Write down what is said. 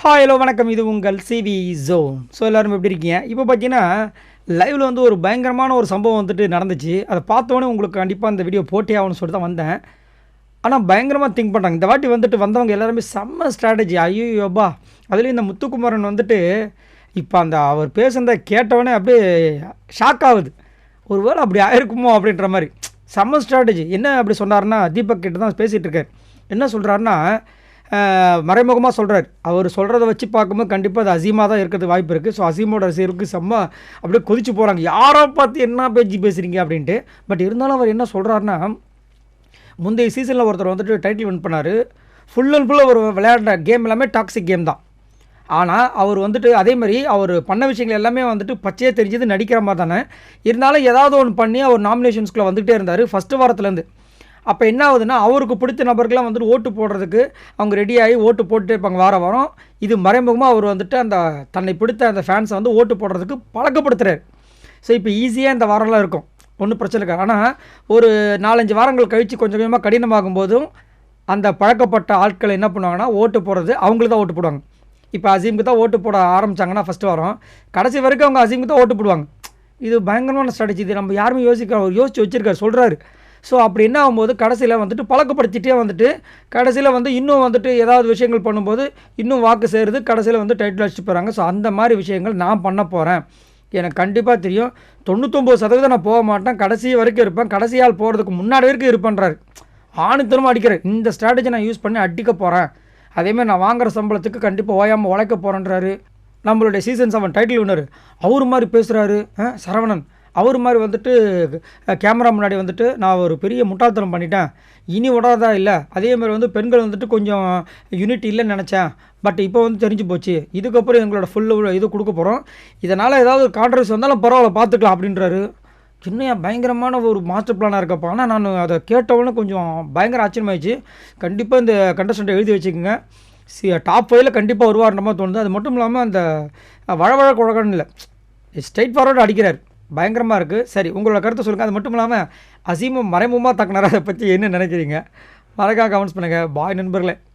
Hi hello வணக்கம். இது உங்கள் சிவி ஜோன். ஸோ எல்லோரும் எப்படி இருக்கீங்க? இப்போ பார்த்தீங்கன்னா லைவில் வந்து ஒரு பயங்கரமான ஒரு சம்பவம் வந்துட்டு நடந்துச்சு. அதை பார்த்தோன்னே உங்களுக்கு கண்டிப்பாக இந்த வீடியோ போட்டே ஆகணும்னு சொல்லிட்டு தான் வந்தேன். ஆனால் பயங்கரமாக திங்க் பண்ணுறாங்க. இந்த வாட்டி வந்துட்டு வந்தவங்க எல்லாருமே செம்ம ஸ்ட்ராட்டஜி. ஐயோப்பா, அதுலேயும் இந்த முத்துக்குமாரன் வந்துட்டு இப்போ அந்த அவர் பேசுனதை கேட்டவொடனே அப்படியே ஷாக் ஆகுது. ஒரு வேளை அப்படி ஆயிருக்குமோ அப்படின்ற மாதிரி செம்ம ஸ்ட்ராட்டஜி. என்ன அப்படி சொன்னார்னா, தீபக் கிட்ட தான் பேசிகிட்டு இருக்கார். என்ன சொல்கிறாருன்னா, மறைமுகமாக சொல்கிறார். அவர் சொல்கிறத வச்சு பார்க்கும்போது கண்டிப்பாக அது அசீமாக தான் இருக்கிறது வாய்ப்பு இருக்குது. ஸோ அசீமோட ரசிகருக்கு செம்ம அப்படியே கொதிச்சு போகிறாங்க. யாரை பார்த்து என்ன பேச்சு பேசுகிறீங்க அப்படின்ட்டு. பட் இருந்தாலும் அவர் என்ன சொல்கிறாருன்னா, முந்தைய சீசனில் ஒருத்தர் வந்துட்டு டைட்டில் வின் பண்ணார். ஃபுல் அண்ட் ஃபுல்லாக ஒரு விளையாடுற கேம் எல்லாமே டாக்ஸிக் கேம் தான். ஆனால் அவர் வந்துட்டு அதே மாதிரி அவர் பண்ண விஷயங்கள் எல்லாமே வந்துட்டு பச்சையாக தெரிஞ்சது நடிக்கிற மாதிரி தானே. இருந்தாலும் ஏதாவது ஒன்று பண்ணி அவர் நாமினேஷன்ஸ்குள்ளே வந்துகிட்டே இருந்தார் ஃபஸ்ட்டு வாரத்துலேருந்து. அப்போ என்ன ஆகுதுன்னா, அவருக்கு பிடித்த நபர்கள்லாம் வந்துட்டு ஓட்டு போடுறதுக்கு அவங்க ரெடியாகி ஓட்டு போட்டுட்டே இருப்பாங்க வாரம். இது மறைமுகமாக அவர் வந்துட்டு அந்த தன்னை பிடித்த அந்த ஃபேன்ஸை வந்து ஓட்டு போடுறதுக்கு பழக்கப்படுத்துகிறார். ஸோ இப்போ ஈஸியாக இந்த வாரம்லாம் இருக்கும், ஒன்றும் பிரச்சனை இருக்காது. ஆனால் ஒரு 4-5 வாரங்கள் கழித்து கொஞ்சம் கொஞ்சமாக கடினமாகும் போதும் அந்த பழக்கப்பட்ட ஆட்கள் என்ன பண்ணுவாங்கன்னா, ஓட்டு போடுறது அவங்களுக்கு தான் ஓட்டு போடுவாங்க. இப்போ அசீமுக்கு தான் ஓட்டு போட ஆரம்பித்தாங்கன்னா ஃபஸ்ட்டு வாரம், கடைசி வரைக்கும் அவங்க அசீமுக்கு தான் ஓட்டு போடுவாங்க. இது பயங்கரமான ஸ்ட்ராட்டஜி. இது நம்ம யாருமே யோசிச்சு வச்சுருக்காரு சொல்கிறாரு. ஸோ அப்படி என்ன ஆகும்போது கடைசியில் வந்துட்டு பழக்கப்படுத்திகிட்டே வந்துட்டு கடைசியில் வந்து இன்னும் வந்துட்டு ஏதாவது விஷயங்கள் பண்ணும்போது இன்னும் வாக்கு சேருது, கடைசியில் வந்து டைட்டில் அடிச்சுட்டு போகிறாங்க. ஸோ அந்த மாதிரி விஷயங்கள் நான் பண்ண போகிறேன். எனக்கு கண்டிப்பாக தெரியும். 99% நான் போக மாட்டேன், கடைசி வரைக்கும் இருப்பேன். கடைசியால் போகிறதுக்கு முன்னாடி வரைக்கும் இருப்பேன்றாரு. ஆணித்தனமாக அடிக்கிறேன். இந்த ஸ்ட்ராட்டஜி நான் யூஸ் பண்ணி அடிக்க போகிறேன். அதேமாதிரி நான் வாங்குகிற சம்பளத்துக்கு கண்டிப்பாக ஓயாமல் உழைக்க போகிறேன்றாரு. நம்மளுடைய சீசன் 7 டைட்டில் வின்னர் அவர் மாதிரி பேசுகிறாரு. சரவணன் அவர் மாதிரி வந்துட்டு கேமரா முன்னாடி வந்துட்டு நான் ஒரு பெரிய முட்டாள்தனம் பண்ணிட்டேன், இனி விடாதா இல்லை. அதேமாதிரி வந்து பெண்கள் வந்துட்டு கொஞ்சம் யூனிட் இல்லைன்னு நினச்சேன், பட் இப்போ வந்து தெரிஞ்சு போச்சு. இதுக்கப்புறம் எங்களோட ஃபுல்லு இது கொடுக்க போகிறோம். இதனால் ஏதாவது கான்ட்ரவர்சி வந்தாலும் பரவாயில்ல பார்த்துக்கலாம் அப்படின்றாரு. சின்ன பயங்கரமான ஒரு மாஸ்டர் பிளானாக இருக்கப்போ. ஆனால் நான் அதை கேட்டவொன்னே கொஞ்சம் பயங்கர ஆச்சரியமாயிடுச்சு. கண்டிப்பாக இந்த கண்டஸ்டண்ட்டை எழுதி வச்சுக்கோங்க. டாப் 5ல் கண்டிப்பாக வருவார்ன்ற மாதிரி தோணுது. அது மட்டும் இல்லாமல் அந்த வழவழ குழகன்னு இல்லை, ஸ்ட்ரைட் ஃபார்வர்டு அடிக்கிறார். பயங்கரமாக இருக்குது. சரி, உங்களோட கருத்தை சொல்லுங்கள். அது மட்டும் இல்லாமல் அசீமும் மறைமுகமாக தாக்குனார், அதை பற்றி என்ன நினைக்கிறீங்க? மறக்காம கமெண்ட்ஸ் பண்ணுங்கள். பாய் நண்பர்களே.